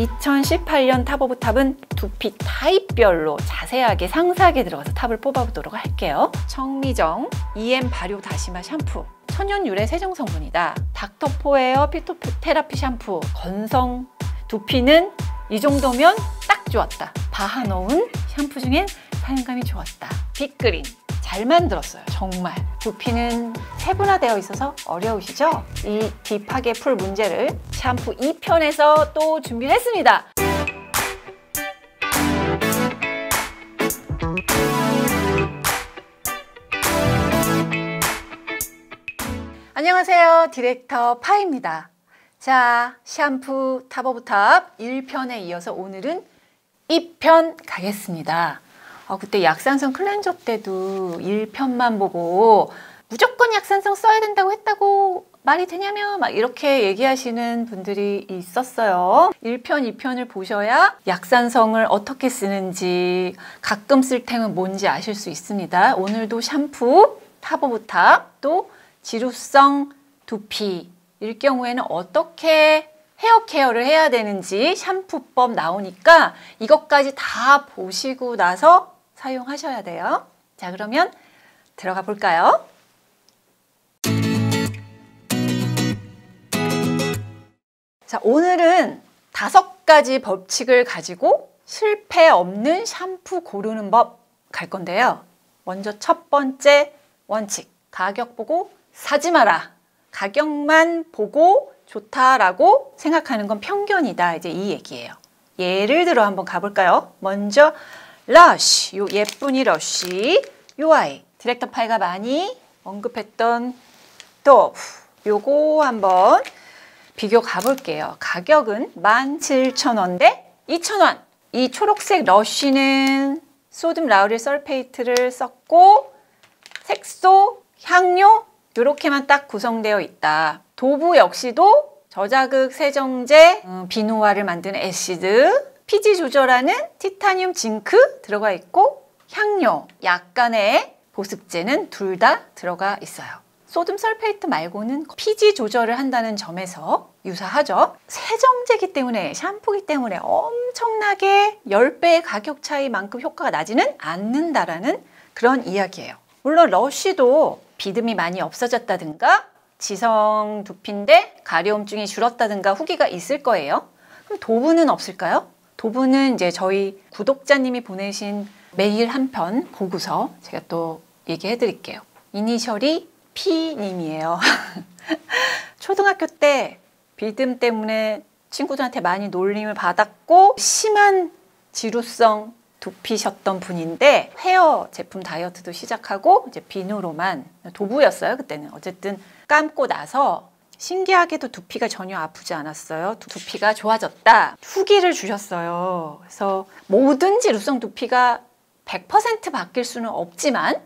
2018년 탑 오브 탑은 두피 타입별로 자세하게 상세하게 들어가서 탑을 뽑아보도록 할게요. 청미정 EM 발효 다시마 샴푸, 천연 유래 세정 성분이다. 닥터포에어 피토테라피 샴푸, 건성 두피는 이 정도면 딱 좋았다. 바하노운 샴푸 중엔 사용감이 좋았다. 빅그린 잘 만들었어요. 정말 두피는 세분화되어 있어서 어려우시죠? 이 딥하게 풀 문제를 샴푸 2편에서 또 준비를 했습니다. 안녕하세요, 디렉터 파입니다. 자, 샴푸 탑 오브 탑 1편에 이어서 오늘은 2편 가겠습니다. 그때 약산성 클렌저 때도 1편만 보고 무조건 약산성 써야 된다고 했다고 말이 되냐며 막 이렇게 얘기하시는 분들이 있었어요. 1편, 2편을 보셔야 약산성을 어떻게 쓰는지, 가끔 쓸 템은 뭔지 아실 수 있습니다. 오늘도 샴푸 탑 오브 탑, 또 지루성 두피 일 경우에는 어떻게 헤어 케어를 해야 되는지 샴푸법 나오니까 이것까지 다 보시고 나서 사용하셔야 돼요. 자, 그러면 들어가 볼까요? 자, 오늘은 5가지 법칙을 가지고 실패 없는 샴푸 고르는 법 갈 건데요. 먼저 첫 번째 원칙, 가격 보고 사지 마라. 가격만 보고 좋다라고 생각하는 건 편견이다. 이제 이 얘기예요. 예를 들어 한번 가볼까요? 먼저 러쉬, 요 예쁜이 러쉬, 요 아이 디렉터 파이가 많이 언급했던 도브, 요거 한번 비교 가볼게요. 가격은 17,000원 대 2,000원. 이 초록색 러쉬는 소듐 라우릴 설페이트를 썼고 색소, 향료 이렇게만 딱 구성되어 있다. 도브 역시도 저자극 세정제, 비누화를 만드는 애시드, 피지 조절하는 티타늄 징크 들어가 있고 향료, 약간의 보습제는 둘 다 들어가 있어요. 소듐 설페이트 말고는 피지 조절을 한다는 점에서 유사하죠. 세정제이기 때문에, 샴푸이기 때문에 엄청나게 10배의 가격 차이만큼 효과가 나지는 않는다라는 그런 이야기예요. 물론 러쉬도 비듬이 많이 없어졌다든가 지성 두피인데 가려움증이 줄었다든가 후기가 있을 거예요. 그럼 도브는 없을까요? 도브는 이제 저희 구독자님이 보내신 메일 한 편 보고서 제가 또 얘기해 드릴게요. 이니셜이 P님이에요. 초등학교 때 비듬 때문에 친구들한테 많이 놀림을 받았고 심한 지루성 두피셨던 분인데 헤어 제품 다이어트도 시작하고 이제 비누로만, 도브였어요 그때는. 어쨌든 감고 나서 신기하게도 두피가 전혀 아프지 않았어요. 두피가 좋아졌다 후기를 주셨어요. 그래서 모든 지루성 두피가 100% 바뀔 수는 없지만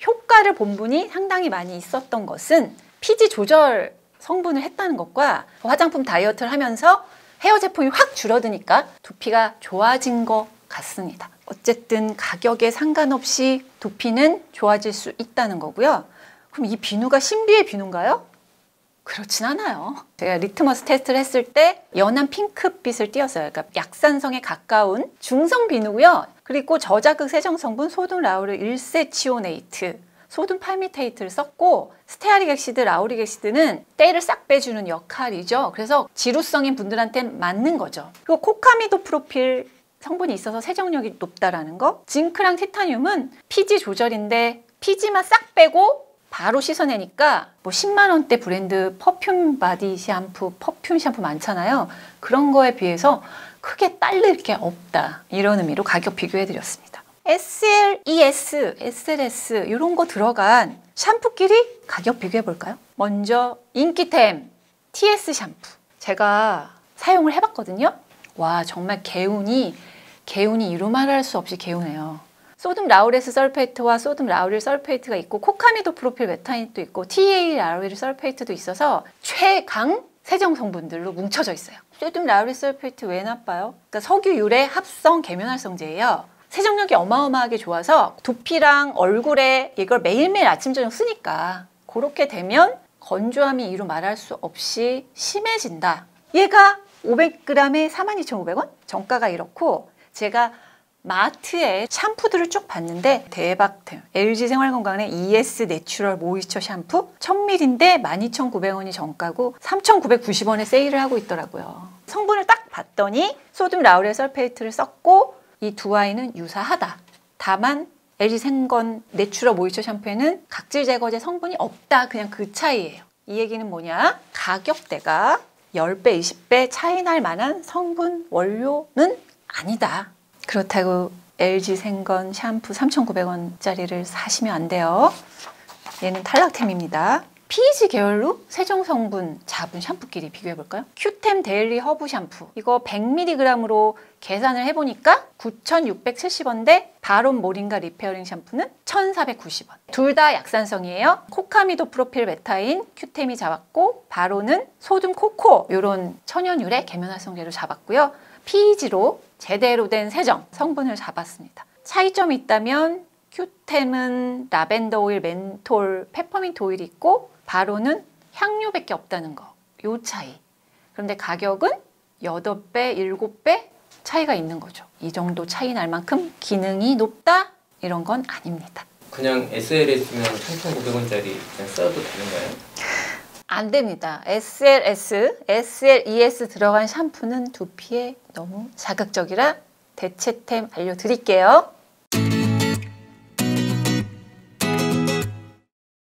효과를 본 분이 상당히 많이 있었던 것은 피지 조절 성분을 했다는 것과 화장품 다이어트를 하면서 헤어 제품이 확 줄어드니까 두피가 좋아진 것 같습니다. 어쨌든 가격에 상관없이 두피는 좋아질 수 있다는 거고요. 그럼 이 비누가 신비의 비누인가요? 그렇진 않아요. 제가 리트머스 테스트를 했을 때 연한 핑크빛을 띄었어요. 그러니까 약산성에 가까운 중성 비누고요. 그리고 저자극 세정 성분 소듐 라우릴 1세치오네이트, 소듐 팔미테이트를 썼고 스테아릭 액시드, 라우릭 액시드는 때를 싹 빼주는 역할이죠. 그래서 지루성인 분들한테는 맞는 거죠. 그리고 코카미도 프로필 성분이 있어서 세정력이 높다라는 거. 징크랑 티타늄은 피지 조절인데 피지만 싹 빼고 바로 씻어내니까 뭐 10만 원대 브랜드 퍼퓸 바디 샴푸, 퍼퓸 샴푸 많잖아요. 그런 거에 비해서 크게 딸릴 게 없다. 이런 의미로 가격 비교해 드렸습니다. SLES, SLS 이런 거 들어간 샴푸끼리 가격 비교해 볼까요? 먼저 인기템 TS 샴푸. 제가 사용을 해봤거든요. 와, 정말 개운이 이루 말할 수 없이 개운해요. 소듐 라우레스 설페이트와 소듐 라우릴 설페이트가 있고 코카미도 프로필 메타인도 있고 TA 라우릴 설페이트도 있어서 최강 세정 성분들로 뭉쳐져 있어요. 소듐 라우릴 설페이트 왜 나빠요? 그러니까 석유 유래 합성 계면활성제예요. 세정력이 어마어마하게 좋아서 두피랑 얼굴에 이걸 매일매일 아침 저녁 쓰니까 그렇게 되면 건조함이 이루 말할 수 없이 심해진다. 얘가 500g에 42,500원? 정가가 이렇고 제가 마트에 샴푸들을 쭉 봤는데 대박템 LG 생활건강의 ES 내추럴 모이스처 샴푸 1000ml인데 12,900원이 정가고 3,990원에 세일을 하고 있더라고요. 성분을 딱 봤더니 소듐 라우렐 설페이트를 썼고 이 두 아이는 유사하다. 다만 LG 생건 내추럴 모이스처 샴푸에는 각질 제거제 성분이 없다. 그냥 그 차이예요. 이 얘기는 뭐냐? 가격대가 10배, 20배 차이 날 만한 성분 원료는 아니다. 그렇다고 LG 생건 샴푸 3,900원짜리를 사시면 안 돼요. 얘는 탈락템입니다. PG 계열로 세정 성분 잡은 샴푸끼리 비교해 볼까요? 큐템 데일리 허브 샴푸 이거 100mg으로 계산을 해보니까 9,670원인데 바론 모링가 리페어링 샴푸는 1,490원. 둘 다 약산성이에요. 코카미도 프로필 베타인 큐템이 잡았고 바론은 소듐 코코 이런 천연유래 계면활성제로 잡았고요. PG로 제대로 된 세정 성분을 잡았습니다. 차이점이 있다면 큐템은 라벤더 오일, 멘톨, 페퍼민트 오일이 있고 바론은 향료밖에 없다는 거. 요 차이. 그런데 가격은 8배, 7배 차이가 있는 거죠. 이 정도 차이 날 만큼 기능이 높다? 이런 건 아닙니다. 그냥 SLS면 3,900원짜리 그냥 써도 되는 거예요? 안 됩니다. SLS, SLES 들어간 샴푸는 두피에 너무 자극적이라 대체템 알려드릴게요.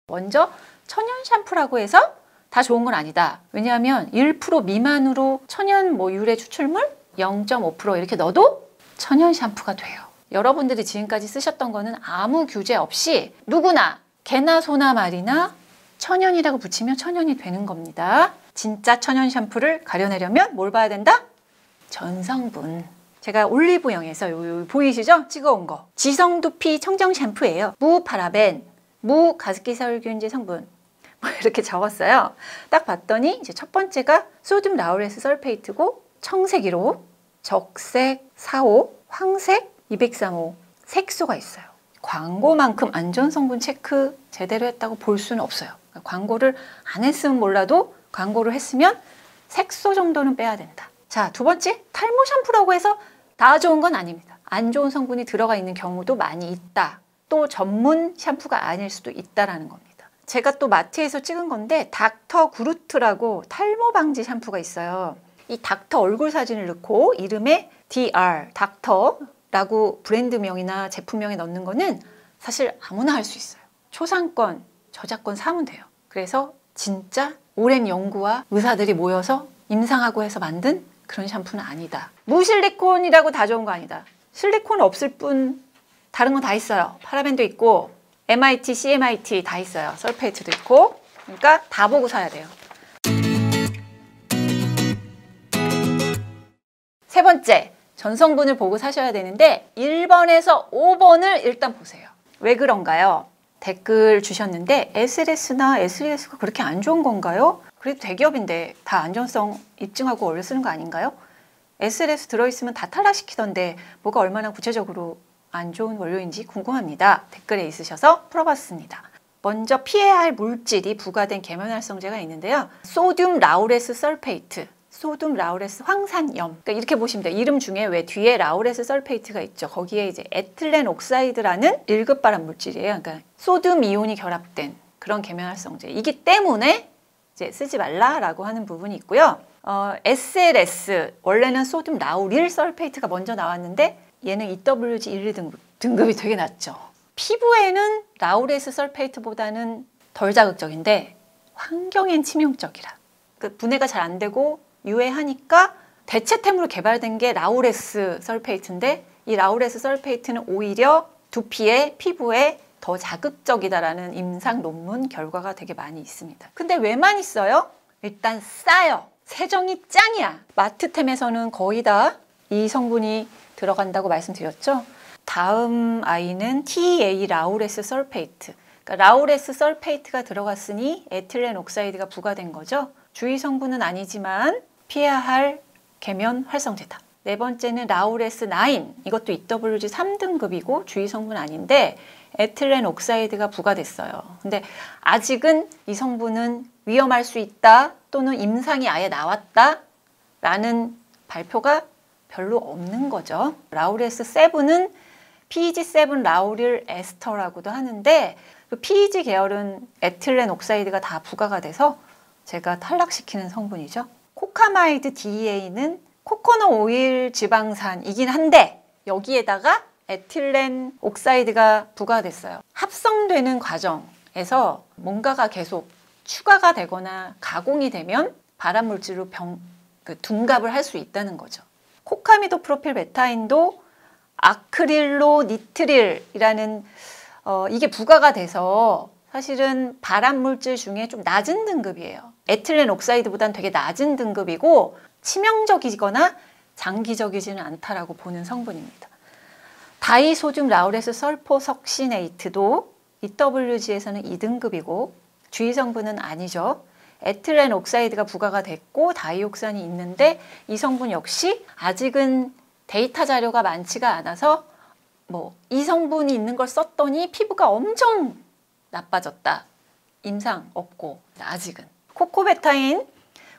먼저 천연 샴푸라고 해서 다 좋은 건 아니다. 왜냐하면 1% 미만으로 천연 유래 추출물 0.5% 이렇게 넣어도 천연 샴푸가 돼요. 여러분들이 지금까지 쓰셨던 거는 아무 규제 없이 누구나 개나 소나 말이나 천연이라고 붙이면 천연이 되는 겁니다. 진짜 천연 샴푸를 가려내려면 뭘 봐야 된다? 전성분. 제가 올리브영에서 요 보이시죠? 찍어온 거. 지성두피 청정 샴푸예요. 무파라벤, 무가습기살균제 성분. 이렇게 적었어요. 딱 봤더니 이제 첫 번째가 소듐 라우레스 설페이트고 청색이로 적색 45, 황색 235 색소가 있어요. 광고만큼 안전성분 체크 제대로 했다고 볼 수는 없어요. 광고를 안 했으면 몰라도 광고를 했으면 색소 정도는 빼야 된다. 자, 두 번째 탈모 샴푸라고 해서 다 좋은 건 아닙니다. 안 좋은 성분이 들어가 있는 경우도 많이 있다. 또 전문 샴푸가 아닐 수도 있다라는 겁니다. 제가 또 마트에서 찍은 건데 닥터 구루트라고 탈모 방지 샴푸가 있어요. 이 닥터 얼굴 사진을 넣고 이름에 DR, 닥터라고 브랜드명이나 제품명에 넣는 거는 사실 아무나 할 수 있어요. 초상권, 저작권 사면 돼요. 그래서 진짜 오랜 연구와 의사들이 모여서 임상하고 해서 만든 그런 샴푸는 아니다. 무실리콘이라고 다 좋은 거 아니다. 실리콘 없을 뿐 다른 건 다 있어요. 파라벤도 있고 MIT, CMIT 다 있어요. 설페이트도 있고. 그러니까 다 보고 사야 돼요. 세 번째, 전성분을 보고 사셔야 되는데 1번에서 5번을 일단 보세요. 왜 그런가요? 댓글 주셨는데 SLS나 SES가 그렇게 안 좋은 건가요? 그래도 대기업인데 다 안전성 입증하고 원래 쓰는 거 아닌가요? SLS 들어있으면 다 탈락시키던데 뭐가 얼마나 구체적으로 안 좋은 원료인지 궁금합니다. 댓글에 있으셔서 풀어봤습니다. 먼저 피해야 할 물질이 부과된 계면활성제가 있는데요. 소듐 라우레스 설페이트, 소듐 라우레스 황산염. 그러니까 이렇게 보시면 돼요. 이름 중에 왜 뒤에 라우레스 설페이트가 있죠. 거기에 이제 에틸렌 옥사이드라는 1급 발암 물질이에요. 그러니까 소듐 이온이 결합된 그런 계면활성제이기 때문에 이제 쓰지 말라라고 하는 부분이 있고요. SLS 원래는 소듐 라우릴 설페이트가 먼저 나왔는데 얘는 EWG 1 등급이 되게 낮죠. 피부에는 라우레스 설페이트보다는 덜 자극적인데 환경엔 치명적이라. 그 분해가 잘 안 되고 유해하니까 대체템으로 개발된 게 라우레스 설페이트인데 이 라우레스 설페이트는 오히려 두피에 피부에 더 자극적이다라는 임상 논문 결과가 되게 많이 있습니다. 근데 왜 많이 써요? 일단 싸요. 세정이 짱이야. 마트템에서는 거의 다 이 성분이 들어간다고 말씀드렸죠. 다음 아이는 TA 라우레스 설페이트. 그러니까 라우레스 설페이트가 들어갔으니 에틸렌 옥사이드가 부과된 거죠. 주의 성분은 아니지만 피해야 할 계면 활성제다. 네 번째는 라우레스 9. 이것도 EWG 3등급이고 주의 성분 아닌데 에틸렌 옥사이드가 부과됐어요. 근데 아직은 이 성분은 위험할 수 있다 또는 임상이 아예 나왔다 라는 발표가 별로 없는 거죠. 라우레스 7은 PEG7 라우릴 에스터라고도 하는데 그 PEG 계열은 에틸렌 옥사이드가 다 부과가 돼서 제가 탈락시키는 성분이죠. 코카마이드 DEA는 코코넛 오일 지방산이긴 한데 여기에다가 에틸렌 옥사이드가 부과됐어요. 합성되는 과정에서 뭔가가 계속 추가가 되거나 가공이 되면 발암물질로 둔갑을 할 수 있다는 거죠. 코카미도 프로필 베타인도 아크릴로 니트릴이라는 이게 부과가 돼서 사실은 발암물질 중에 좀 낮은 등급이에요. 에틸렌 옥사이드보다는 되게 낮은 등급이고 치명적이거나 장기적이지는 않다라고 보는 성분입니다. 다이소듐 라우레스 설포석시네이트도 EWG에서는 2등급이고 주의 성분은 아니죠. 에틸렌 옥사이드가 부과가 됐고 다이옥산이 있는데 이 성분 역시 아직은 데이터 자료가 많지가 않아서 이 성분이 있는 걸 썼더니 피부가 엄청 나빠졌다. 임상 없고 아직은.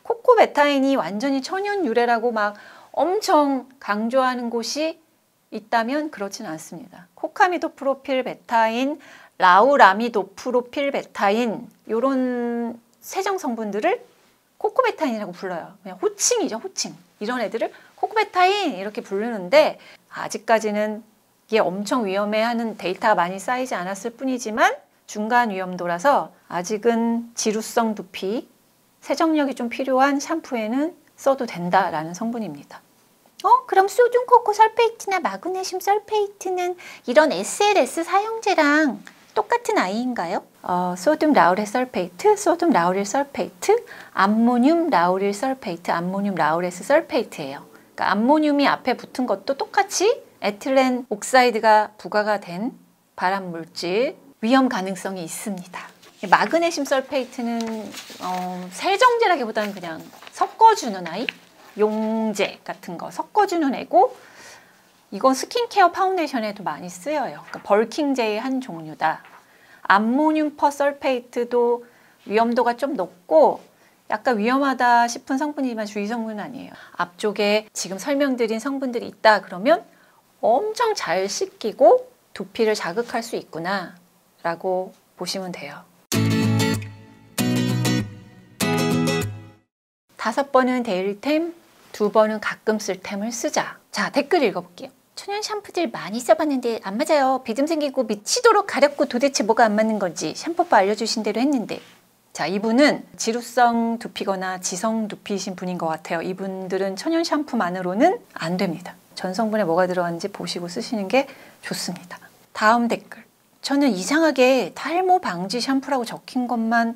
코코베타인이 완전히 천연 유래라고 막 엄청 강조하는 곳이 있다면 그렇진 않습니다. 코카미도프로필 베타인, 라우라미도프로필 베타인 이런 세정 성분들을 코코베타인이라고 불러요. 그냥 호칭이죠, 호칭. 이런 애들을 코코베타인 이렇게 부르는데 아직까지는 이게 엄청 위험해하는 데이터가 많이 쌓이지 않았을 뿐이지만 중간 위험도라서 아직은 지루성 두피, 세정력이 좀 필요한 샴푸에는 써도 된다라는 성분입니다. 그럼 소듐 코코 설페이트나 마그네슘 설페이트는 이런 SLS 사용제랑 똑같은 아이인가요? 소듐 라우레 설페이트, 소듐 라우릴 설페이트, 암모늄 라우릴 설페이트, 암모늄 라우레스 설페이트예요. 그러니까 암모늄이 앞에 붙은 것도 똑같이 에틸렌 옥사이드가 부과가 된 발암물질, 위험 가능성이 있습니다. 마그네슘 설페이트는 세정제라기보다는 그냥 섞어주는 아이, 용제 같은 거 섞어주는 애고 이건 스킨케어 파운데이션에도 많이 쓰여요. 그러니까 벌킹제의 한 종류다. 암모늄 퍼설페이트도 위험도가 좀 높고 약간 위험하다 싶은 성분이지만 주의 성분은 아니에요. 앞쪽에 지금 설명드린 성분들이 있다 그러면 엄청 잘 씻기고 두피를 자극할 수 있구나 라고 보시면 돼요. 5번은 데일리템, 2번은 가끔 쓸 템을 쓰자. 자, 댓글 읽어볼게요. 천연 샴푸들 많이 써봤는데 안 맞아요. 비듬 생기고 미치도록 가렵고 도대체 뭐가 안 맞는 건지 샴푸빠 알려주신 대로 했는데. 자, 이분은 지루성 두피거나 지성 두피이신 분인 것 같아요. 이분들은 천연 샴푸만으로는 안 됩니다. 전성분에 뭐가 들어갔는지 보시고 쓰시는 게 좋습니다. 다음 댓글. 저는 이상하게 탈모 방지 샴푸라고 적힌 것만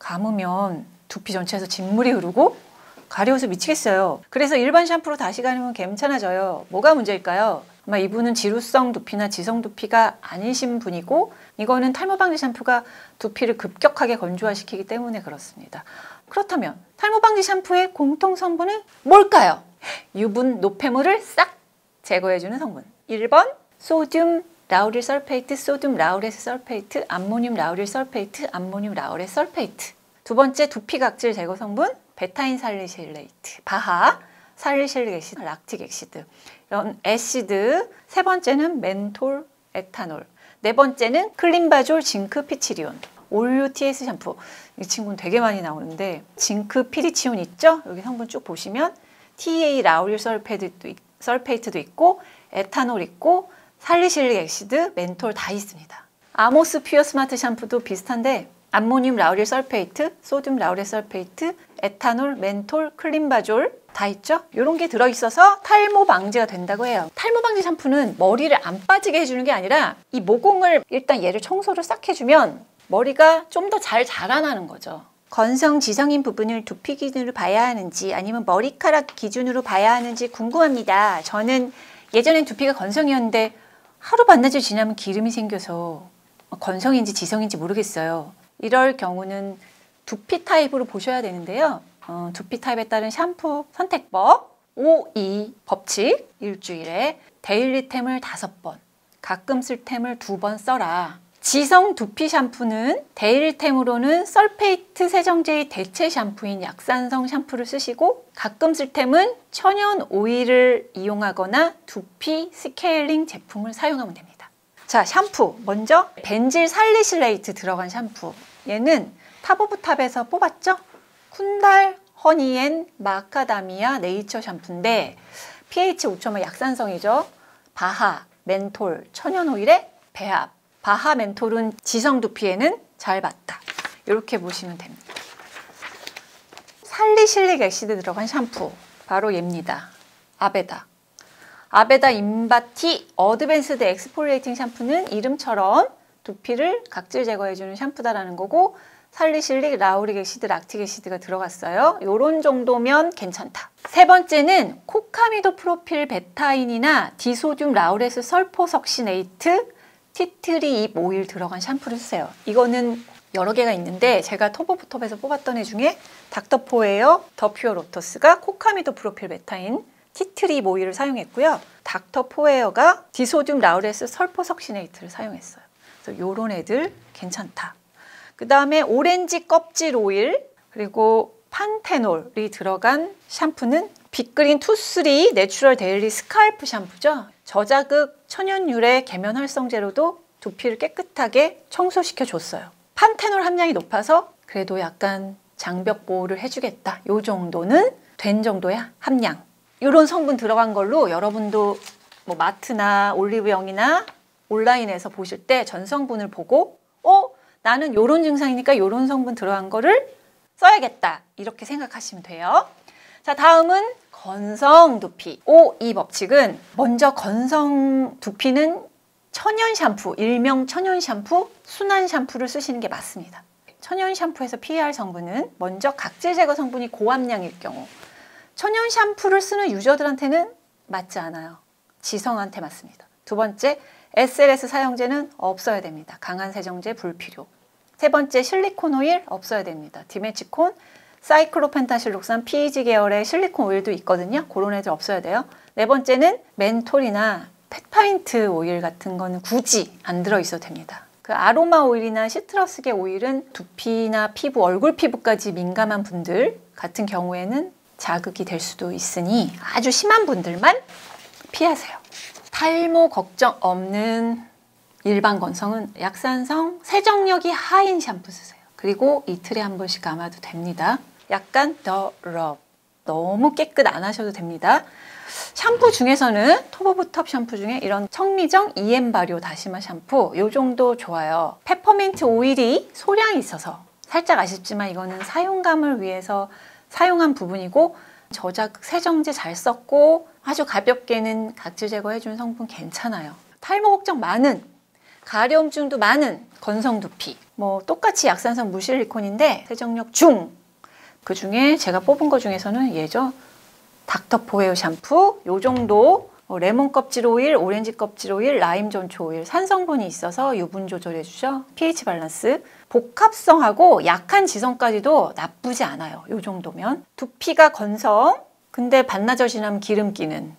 감으면 두피 전체에서 진물이 흐르고 가려워서 미치겠어요. 그래서 일반 샴푸로 다시 가르면 괜찮아져요. 뭐가 문제일까요? 아마 이분은 지루성 두피나 지성 두피가 아니신 분이고 이거는 탈모 방지 샴푸가 두피를 급격하게 건조화시키기 때문에 그렇습니다. 그렇다면 탈모 방지 샴푸의 공통 성분은 뭘까요? 유분, 노폐물을 싹 제거해주는 성분. 1번 소듐 라우릴 설페이트, 소듐 라우레스 설페이트, 암모늄 라우릴 설페이트, 암모늄 라우레스 설페이트. 2번째 두피 각질 제거 성분 베타인 살리실레이트, 바하, 살리실릭 애시드, 락틱 애시드 이런 애시드. 3번째는 멘톨, 에탄올. 4번째는 클린바졸, 징크, 피치리온. 올류 TS 샴푸. 이 친구는 되게 많이 나오는데 징크, 피리치온 있죠? 여기 성분 쭉 보시면 TA 라우릴 설페이트도 있고 에탄올 있고 살리실릭 애시드, 멘톨 다 있습니다. 아모스 퓨어 스마트 샴푸도 비슷한데 암모늄 라우릴 설페이트, 소듐 라우릴 설페이트, 에탄올, 멘톨, 클린바졸 다 있죠? 이런 게 들어있어서 탈모 방지가 된다고 해요. 탈모 방지 샴푸는 머리를 안 빠지게 해주는 게 아니라 이 모공을 일단 얘를 청소를 싹 해주면 머리가 좀 더 잘 자라나는 거죠. 건성 지성인 부분을 두피 기준으로 봐야 하는지 아니면 머리카락 기준으로 봐야 하는지 궁금합니다. 저는 예전엔 두피가 건성이었는데 하루 반나절 지나면 기름이 생겨서 건성인지 지성인지 모르겠어요. 이럴 경우는 두피 타입으로 보셔야 되는데요. 두피 타입에 따른 샴푸 선택법 5-2 법칙. 일주일에 데일리템을 5번, 가끔 쓸 템을 2번 써라. 지성 두피 샴푸는 데일템으로는 설페이트 세정제의 대체 샴푸인 약산성 샴푸를 쓰시고 가끔 쓸 템은 천연 오일을 이용하거나 두피 스케일링 제품을 사용하면 됩니다. 자, 샴푸 먼저 벤질 살리실레이트 들어간 샴푸. 얘는 탑오브탑에서 뽑았죠? 쿤달 허니앤 마카다미아 네이처 샴푸인데 pH 5.5 약산성이죠. 바하, 멘톨, 천연 오일의 배합. 바하 멘톨은 지성 두피에는 잘 맞다. 이렇게 보시면 됩니다. 살리실릭 액시드 들어간 샴푸 바로 얘입니다. 아베다. 아베다 인바티 어드밴스드 엑스폴리에이팅 샴푸는 이름처럼 두피를 각질 제거해주는 샴푸다라는 거고 살리실릭, 라우릭 액시드, 락틱 액시드가 들어갔어요. 요런 정도면 괜찮다. 세 번째는 코카미도 프로필 베타인이나 디소듐 라우레스 설포석시네이트 티트리 잎 오일 들어간 샴푸를 쓰세요. 이거는 여러 개가 있는데 제가 톱오브톱에서 뽑았던 애 중에 닥터포에어 더 퓨어 로터스가 코카미도 프로필 베타인 티트리 잎 오일을 사용했고요. 닥터포에어가 디소듐 라우레스 설포석시네이트를 사용했어요. 그래서 요런 애들 괜찮다. 그 다음에 오렌지 껍질 오일 그리고 판테놀이 들어간 샴푸는 빅그린 투쓰리 내추럴 데일리 스칼프 샴푸죠. 저자극 천연유래 계면 활성제로도 두피를 깨끗하게 청소시켜 줬어요. 판테놀 함량이 높아서 그래도 약간 장벽 보호를 해주겠다. 요 정도는 된 정도의 함량. 이런 성분 들어간 걸로 여러분도 뭐 마트나 올리브영이나 온라인에서 보실 때 전성분을 보고 나는 요런 증상이니까 요런 성분 들어간 거를 써야겠다. 이렇게 생각하시면 돼요. 자, 다음은 건성 두피. 이 법칙은 먼저 건성 두피는 천연 샴푸, 일명 천연 샴푸, 순한 샴푸를 쓰시는 게 맞습니다. 천연 샴푸에서 피해야 할 성분은 먼저 각질 제거 성분이 고함량일 경우 천연 샴푸를 쓰는 유저들한테는 맞지 않아요. 지성한테 맞습니다. 두 번째, SLS 사용제는 없어야 됩니다. 강한 세정제 불필요. 세 번째, 실리콘 오일 없어야 됩니다. 디메치콘, 사이클로펜타실록산, PEG 계열의 실리콘 오일도 있거든요. 그런 애들 없어야 돼요. 네 번째는 멘톨이나 펫파인트 오일 같은 거는 굳이 안 들어있어도 됩니다. 그 아로마 오일이나 시트러스계 오일은 두피나 피부, 얼굴 피부까지 민감한 분들 같은 경우에는 자극이 될 수도 있으니 아주 심한 분들만 피하세요. 탈모 걱정 없는 일반 건성은 약산성, 세정력이 하인 샴푸 쓰세요. 그리고 이틀에 한 번씩 감아도 됩니다. 약간 더 럽. 너무 깨끗 안 하셔도 됩니다. 샴푸 중에서는 톱오브톱 샴푸 중에 이런 청미정 EM 발효 다시마 샴푸 요 정도 좋아요. 페퍼민트 오일이 소량이 있어서 살짝 아쉽지만 이거는 사용감을 위해서 사용한 부분이고 저자극 세정제 잘 썼고 아주 가볍게는 각질 제거해주는 성분 괜찮아요. 탈모 걱정 많은, 가려움증도 많은 건성 두피 뭐 똑같이 약산성 무실리콘인데 세정력 중, 그 중에 제가 뽑은 거 중에서는 얘죠. 닥터포에어 샴푸 요 정도 레몬 껍질 오일, 오렌지 껍질 오일, 라임 전초 오일 산성분이 있어서 유분 조절해 주죠. pH 밸런스 복합성하고 약한 지성까지도 나쁘지 않아요. 요 정도면 두피가 건성 근데 반나절 지나면 기름 끼는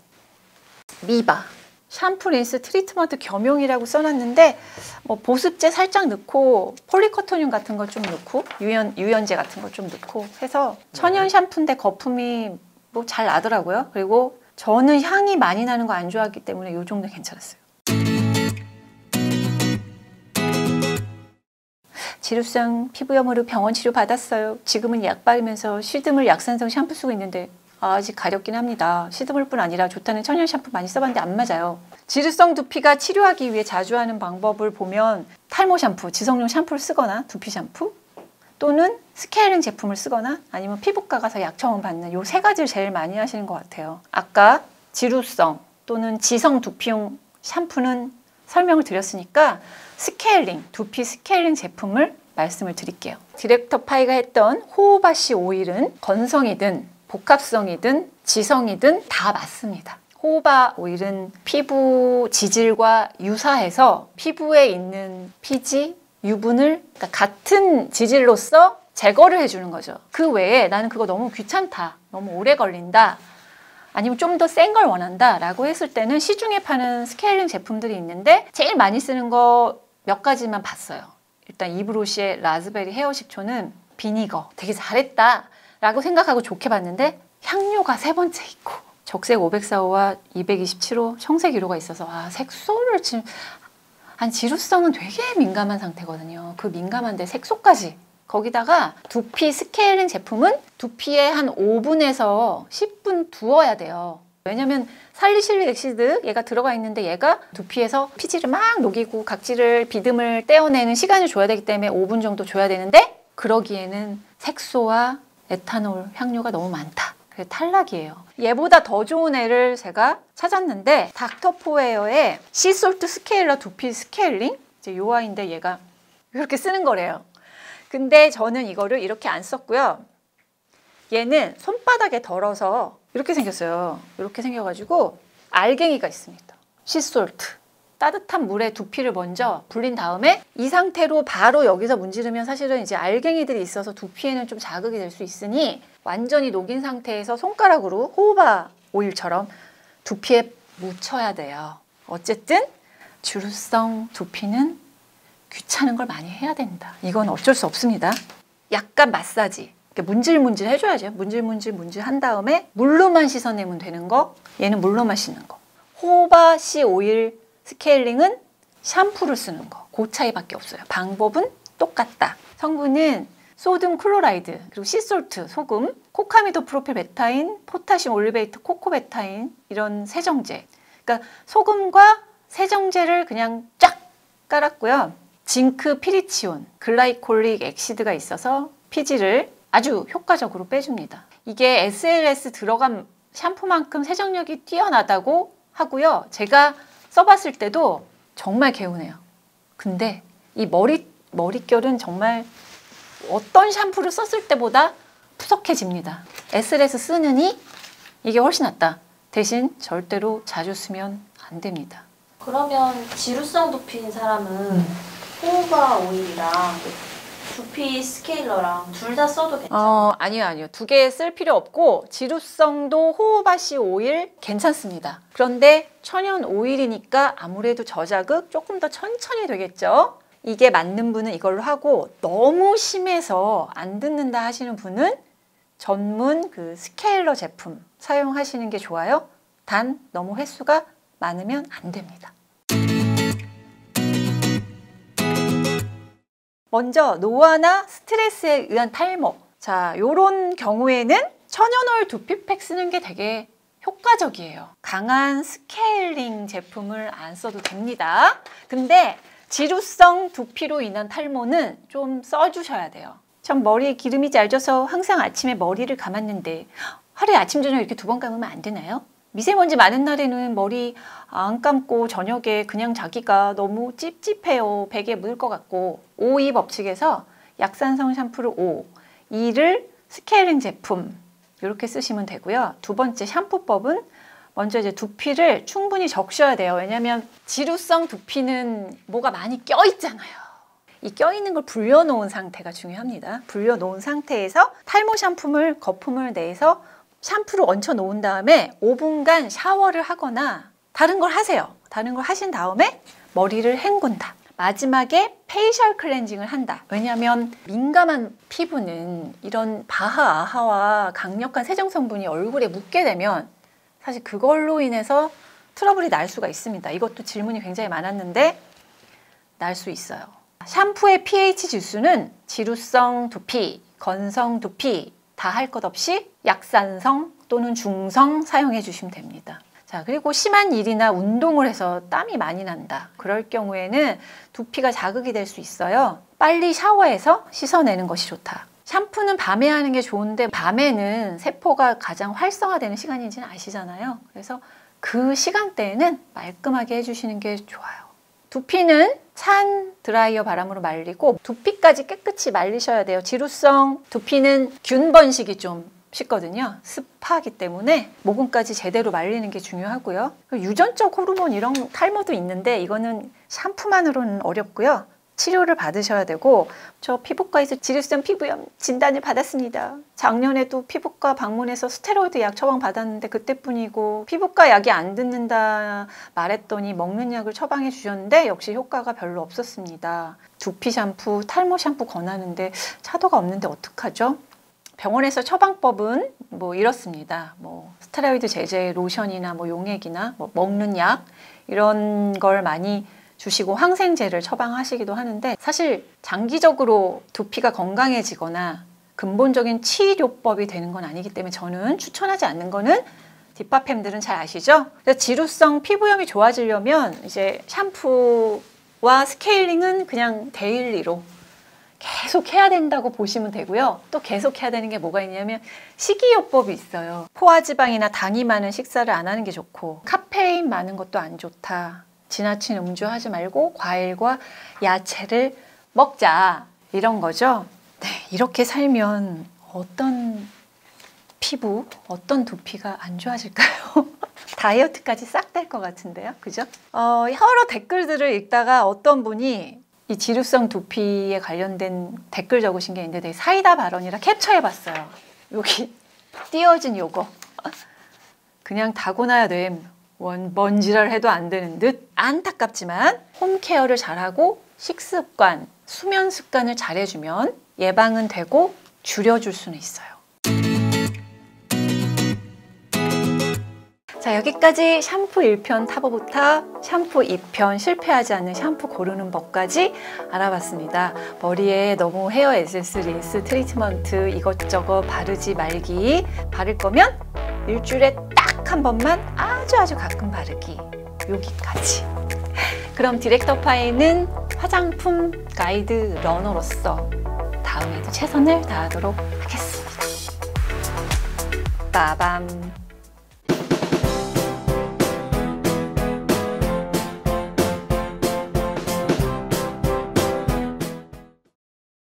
미바 샴푸, 린스, 트리트먼트 겸용이라고 써놨는데 뭐 보습제 살짝 넣고 폴리커토늄 같은 거 좀 넣고 유연제 같은 거 좀 넣고 해서 천연 샴푸인데 거품이 뭐 잘 나더라고요. 그리고 저는 향이 많이 나는 거 안 좋아하기 때문에 이 정도 괜찮았어요. 지루성 피부염으로 병원 치료 받았어요. 지금은 약 바르면서 시드물 약산성 샴푸 쓰고 있는데 아직 가렵긴 합니다. 시드물 뿐 아니라 좋다는 천연 샴푸 많이 써봤는데 안 맞아요. 지루성 두피가 치료하기 위해 자주 하는 방법을 보면 탈모 샴푸, 지성용 샴푸를 쓰거나 두피 샴푸 또는 스케일링 제품을 쓰거나 아니면 피부과 가서 약청을 받는 요 세 가지를 제일 많이 하시는 것 같아요. 아까 지루성 또는 지성 두피용 샴푸는 설명을 드렸으니까 스케일링, 두피 스케일링 제품을 말씀을 드릴게요. 디렉터 파이가 했던 호호바시 오일은 건성이든 복합성이든 지성이든 다 맞습니다. 호호바 오일은 피부 지질과 유사해서 피부에 있는 피지, 유분을 그러니까 같은 지질로서 제거를 해주는 거죠. 그 외에 나는 그거 너무 귀찮다, 너무 오래 걸린다, 아니면 좀 더 센 걸 원한다 라고 했을 때는 시중에 파는 스케일링 제품들이 있는데 제일 많이 쓰는 거 몇 가지만 봤어요. 일단 이브로시의 라즈베리 헤어 식초는 비니거 되게 잘했다 라고 생각하고 좋게 봤는데 향료가 세 번째 있고 적색 504호와 227호 청색 1호가 있어서 색소를 지금 지루성은 되게 민감한 상태거든요. 그 민감한데 색소까지. 거기다가 두피 스케일링 제품은 두피에 한 5분에서 10분 두어야 돼요. 왜냐면 살리실릭 엑시드 얘가 들어가 있는데 얘가 두피에서 피지를 막 녹이고 각질을 비듬을 떼어내는 시간을 줘야 되기 때문에 5분 정도 줘야 되는데 그러기에는 색소와 에탄올 향료가 너무 많다. 그게 탈락이에요. 얘보다 더 좋은 애를 제가 찾았는데 닥터포에어의 시솔트 스케일러 두피 스케일링 이제 요 아이인데 얘가 이렇게 쓰는 거래요. 근데 저는 이거를 이렇게 안 썼고요. 얘는 손바닥에 덜어서 이렇게 생겼어요. 이렇게 생겨가지고 알갱이가 있습니다. 시솔트. 따뜻한 물에 두피를 먼저 불린 다음에 이 상태로 바로 여기서 문지르면 사실은 이제 알갱이들이 있어서 두피에는 좀 자극이 될 수 있으니 완전히 녹인 상태에서 손가락으로 호호바 오일처럼 두피에 묻혀야 돼요. 어쨌든 주루성 두피는 귀찮은 걸 많이 해야 된다. 이건 어쩔 수 없습니다. 약간 마사지. 문질문질 해줘야죠. 문질 한 다음에 물로만 씻어내면 되는 거. 얘는 물로만 씻는 거. 호호바 C 오일 스케일링은 샴푸를 쓰는 거. 그 차이밖에 없어요. 방법은 똑같다. 성분은 소듐 클로라이드, 그리고 시솔트, 소금, 코카미도 프로필 베타인, 포타슘 올리베이트, 코코베타인 이런 세정제. 그러니까 소금과 세정제를 그냥 쫙 깔았고요. 징크 피리치온, 글라이콜릭 엑시드가 있어서 피지를 아주 효과적으로 빼줍니다. 이게 SLS 들어간 샴푸만큼 세정력이 뛰어나다고 하고요. 제가 써봤을 때도 정말 개운해요. 근데 이 머릿결은 정말 어떤 샴푸를 썼을 때보다 푸석해집니다. SLS 쓰느니 이게 훨씬 낫다. 대신 절대로 자주 쓰면 안 됩니다. 그러면 지루성 두피인 사람은 호호바 오일이랑 두피 스케일러랑 둘 다 써도 괜찮아요? 아니요. 두 개 쓸 필요 없고 지루성도 호호바시 오일 괜찮습니다. 그런데 천연 오일이니까 아무래도 저자극 조금 더 천천히 되겠죠. 이게 맞는 분은 이걸로 하고 너무 심해서 안 듣는다 하시는 분은 전문 그 스케일러 제품 사용하시는 게 좋아요. 단 너무 횟수가 많으면 안 됩니다. 먼저 노화나 스트레스에 의한 탈모. 자, 요런 경우에는 천연오일 두피팩 쓰는 게 되게 효과적이에요. 강한 스케일링 제품을 안 써도 됩니다. 근데 지루성 두피로 인한 탈모는 좀 써주셔야 돼요. 전 머리에 기름이 잘 져서 항상 아침에 머리를 감았는데 하루에 아침 저녁 이렇게 2번 감으면 안 되나요? 미세먼지 많은 날에는 머리 안 감고 저녁에 그냥 자기가 너무 찝찝해요. 베개에 묻을 것 같고 5-2 법칙에서 약산성 샴푸를 5, 2를 스케일링 제품 이렇게 쓰시면 되고요. 두 번째 샴푸법은 먼저 이제 두피를 충분히 적셔야 돼요. 왜냐하면 지루성 두피는 뭐가 많이 껴있잖아요. 이 껴있는 걸 불려놓은 상태가 중요합니다. 불려놓은 상태에서 탈모 샴푸를 거품을 내서 샴푸를 얹혀 놓은 다음에 5분간 샤워를 하거나 다른 걸 하세요. 다른 걸 하신 다음에 머리를 헹군다. 마지막에 페이셜 클렌징을 한다. 왜냐하면 민감한 피부는 이런 바하, 아하와 강력한 세정 성분이 얼굴에 묻게 되면 사실 그걸로 인해서 트러블이 날 수가 있습니다. 이것도 질문이 굉장히 많았는데 날 수 있어요. 샴푸의 pH 지수는 지루성 두피, 건성 두피 다 할 것 없이 약산성 또는 중성 사용해 주시면 됩니다. 자, 그리고 심한 일이나 운동을 해서 땀이 많이 난다. 그럴 경우에는 두피가 자극이 될 수 있어요. 빨리 샤워해서 씻어내는 것이 좋다. 샴푸는 밤에 하는 게 좋은데 밤에는 세포가 가장 활성화되는 시간인지는 아시잖아요. 그래서 그 시간대에는 말끔하게 해주시는 게 좋아요. 두피는 찬 드라이어 바람으로 말리고 두피까지 깨끗이 말리셔야 돼요. 지루성 두피는 균 번식이 좀 쉽거든요. 습하기 때문에 모근까지 제대로 말리는 게 중요하고요. 유전적 호르몬 이런 탈모도 있는데 이거는 샴푸만으로는 어렵고요. 치료를 받으셔야 되고 저 피부과에서 지루성 피부염 진단을 받았습니다. 작년에도 피부과 방문해서 스테로이드 약 처방받았는데 그때뿐이고 피부과 약이 안 듣는다 말했더니 먹는 약을 처방해 주셨는데 역시 효과가 별로 없었습니다. 두피 샴푸, 탈모 샴푸 권하는데 차도가 없는데 어떡하죠? 병원에서 처방법은 뭐 이렇습니다. 뭐 스테로이드 제제 로션이나 뭐 용액이나 뭐 먹는 약 이런 걸 많이 주시고 항생제를 처방하시기도 하는데 사실 장기적으로 두피가 건강해지거나 근본적인 치료법이 되는 건 아니기 때문에 저는 추천하지 않는 거는 딥파팸들은 잘 아시죠? 그래서 지루성 피부염이 좋아지려면 이제 샴푸와 스케일링은 그냥 데일리로 계속 해야 된다고 보시면 되고요. 또 계속 해야 되는 게 뭐가 있냐면 식이요법이 있어요. 포화지방이나 당이 많은 식사를 안 하는 게 좋고 카페인 많은 것도 안 좋다. 지나친 음주 하지 말고 과일과 야채를 먹자 이런 거죠. 네, 이렇게 살면 어떤 피부, 어떤 두피가 안 좋아질까요? 다이어트까지 싹 될 것 같은데요, 그죠? 여러 댓글들을 읽다가 어떤 분이 이 지루성 두피에 관련된 댓글 적으신 게 있는데 되게 사이다 발언이라 캡처해봤어요. 여기 띄어진 요거 그냥 타고나야 됨. 뭔 지랄 해도 안 되는 듯 안타깝지만 홈케어를 잘하고 식습관, 수면 습관을 잘해주면 예방은 되고 줄여줄 수는 있어요. 자, 여기까지 샴푸 1편 타보부터 샴푸 2편 실패하지 않는 샴푸 고르는 법까지 알아봤습니다. 머리에 너무 헤어 에센스, 린스, 트리트먼트 이것저것 바르지 말기. 바를 거면 일주일에 딱 한 번만 아주 가끔 바르기. 여기까지. 그럼 디렉터 파이는 화장품 가이드 러너로서 다음에도 최선을 다하도록 하겠습니다. 빠밤.